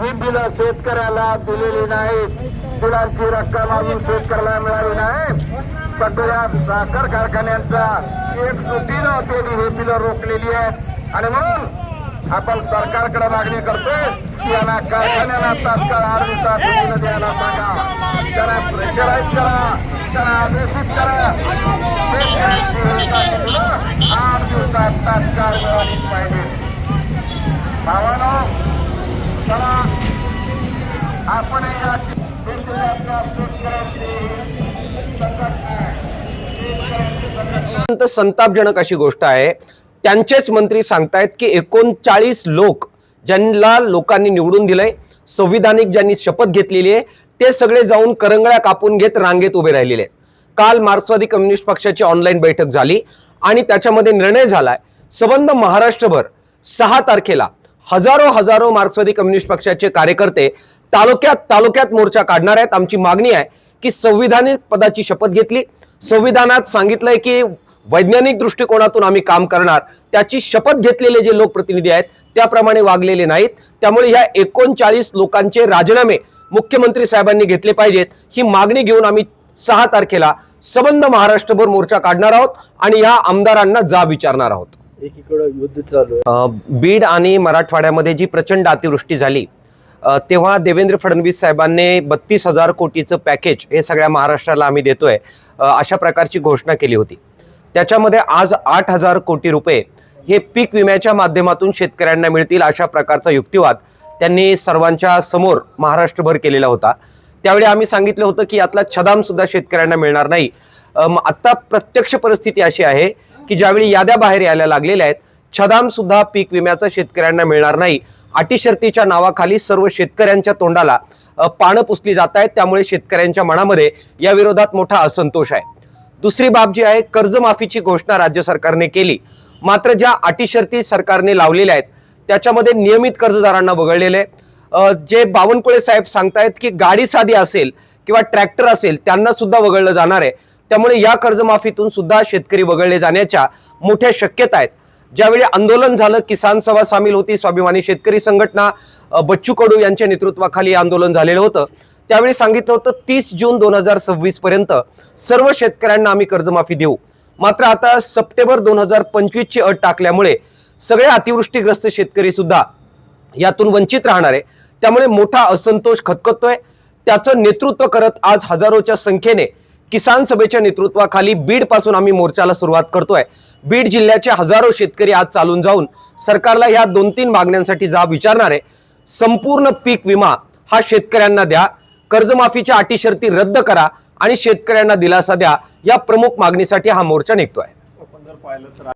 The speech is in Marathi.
ही बिलं शेतकऱ्याला दिलेली नाहीत, बिलांची रक्कम अजून शेतकऱ्याला मिळाली नाही। सगळ्या साखर कारखान्यांचा एक सुटीनं त्यांनी हे बिलं रोखलेली आहेत आणि म्हणून आपण सरकारकडे मागणी करतोय की यांना कारखान्याला तात्काळ 8 दिवसात बिलं द्यायला सांगा, त्यांना प्रेशराईज करा, त्यांना आदेशित करा। शेतकऱ्यांची बिलं 8 दिवसात तात्काळ मिळालीच पाहिजे। भावांनो, चला आपण या अत्यंत संतापजनक अशी गोष्ट आहे। त्यांचेच मंत्री सांगतायत की 39 लोक ज्यांना लोकांनी निवडून दिलंय, संविधानिक ज्यांनी शपथ घेतलेली आहे, ते सगळे जाऊन करंगळ्या कापून घेत रांगेत उभे राहिलेले आहेत। काल मार्क्सवादी कम्युनिस्ट पक्षाची ऑनलाईन बैठक झाली आणि त्याच्यामध्ये निर्णय झालाय संबंध महाराष्ट्रभर 6 तारखेला हजारो मार्क्सवादी कम्युनिस्ट पक्षाचे कार्यकर्ते तालुक्यात मोर्चा काढणार आहेत। आमची मागणी आहे की संविधानिक पदाची शपथ घेतली, संविधानात सांगितलंय की वैज्ञानिक दृष्टिकोनातून आम्ही काम करणार, त्याची शपथ घेतलेले जे लोकप्रतिनिधी आहेत त्याप्रमाणे वागलेले नाहीत, त्यामुळे या 39 लोकांचे राजीनामे मुख्यमंत्री साहेबांनी घेतले पाहिजेत। ही मागणी घेऊन आम्ही 6 तारखेला संबंध महाराष्ट्रभर मोर्चा काढणार आहोत आणि या आमदारांना जाब विचारणार आहोत। एकीकडे युद्ध चालू आहे। बीड आणि मराठवाड्यामध्ये जी प्रचंड अतिवृष्टी झाली तेव्हा देवेंद्र फडणवीस साहेबांनी 32,000 कोटीचं पॅकेज हे सगळ्या महाराष्ट्राला आम्ही देतोय अशा प्रकारची घोषणा केली होती। त्याच्यामध्ये आज 8,000 कोटी रुपये हे पीक विम्याच्या माध्यमातून शेतकऱ्यांना मिळतील अशा प्रकारचा युक्तिवाद त्यांनी सर्वांच्या समोर महाराष्ट्रभर केलेला होता। त्यावेळी आम्ही सांगितलं होतं की यातला छदाम सुद्धा शेतकऱ्यांना मिळणार नाही। आता प्रत्यक्ष परिस्थिती अशी आहे की ज्यावेळी याद्या बाहेर यायला लागलेल्या आहेत, छदाम सुद्धा पीक विम्याचा शेतकऱ्यांना मिळणार नाही। अटी शर्तीच्या नावाखाली सर्व शेतकऱ्यांच्या तोंडाला पानं पुसली जात आहेत, त्यामुळे शेतकऱ्यांच्या मनामध्ये या विरोधात मोठा असंतोष आहे। दुसरी बाब जी आहे, कर्जमाफीची घोषणा राज्य सरकारने केली, मात्र ज्या अटी शर्ती सरकारने लावलेल्या आहेत त्याच्यामध्ये नियमित कर्जदारांना वगळलेले जे बावनकुळे साहेब सांगतायत की गाडी साधी असेल किंवा ट्रॅक्टर असेल त्यांना सुद्धा वगळलं जाणार आहे। त्यामुळे या कर्जमाफीतून सुद्धा शेतकरी वगळले जाण्याच्या मोठ्या शक्यता आहेत। ज्यावेळी आंदोलन झालं, किसान सभा सामील होती, स्वाभिमानी शेतकरी संघटना, बच्चू कडू यांच्या नेतृत्वाखाली आंदोलन झालेलं होतं, त्यावेळी सांगितलं होतं 30 जून 2026 पर्यंत सर्व शेतकऱ्यांना आम्ही कर्जमाफी देऊ। मात्र आता सप्टेंबर 2025 ची अट टाकल्यामुळे सगळे अतिवृष्टीग्रस्त शेतकरी सुद्धा यातून वंचित राहणार आहे, त्यामुळे मोठा असंतोष खतखतोय। त्याचं नेतृत्व करत आज हजारोच्या संख्येने किसान सभेच्या नेतृत्वाखाली बीड पासून आम्ही मोर्चाला सुरुवात करतोय। बीड जिल्ह्याचे हजारो शेतकरी आज चालून जाऊन सरकारला ह्या 2-3 मागण्यांसाठी जाब विचारणार आहे। संपूर्ण पीक विमा हा शेतकऱ्यांना द्या, कर्जमाफीच्या अटी शर्ती रद्द करा आणि शेतकऱ्यांना दिलासा द्या, या प्रमुख मागणीसाठी हा मोर्चा निघतोय।